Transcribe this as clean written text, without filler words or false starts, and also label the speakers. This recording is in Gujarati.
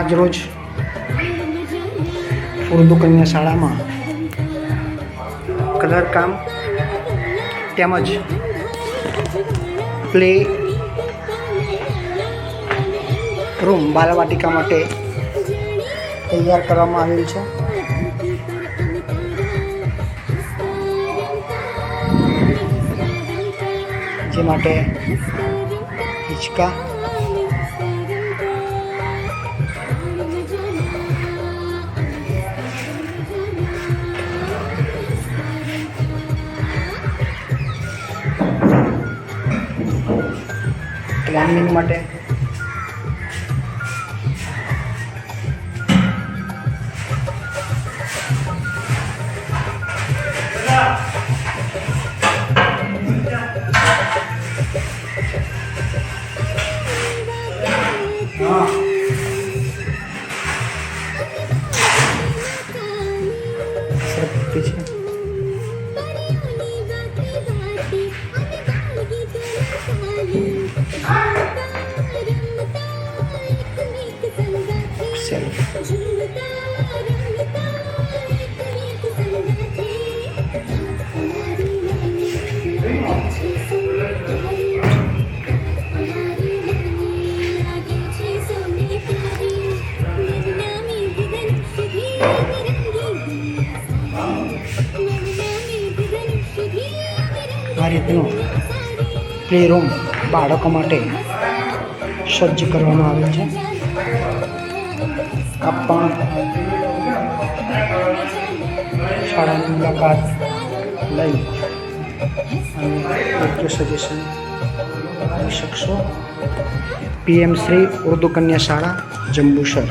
Speaker 1: આજ રોજ ઉર્દુ કન્યા શાળામાં કલર કામ તેમજ પ્લે રૂમ બાલવાટિકા માટે તૈયાર કરવામાં આવેલ છે. જે માટે હિંચકા, ક્લાઇમ્બિંગ માટે સરસ્વતી છે. આ રીતનો પ્લે રૂમ બાળકો માટે સજ્જ કરવામાં આવ્યો છે. આપ પણ શાળાની મુલાકાત લઈ અને યોગ્ય સજેશન આપી શકશો. PM શ્રી ઉર્દુ કન્યા શાળા જંબુસર.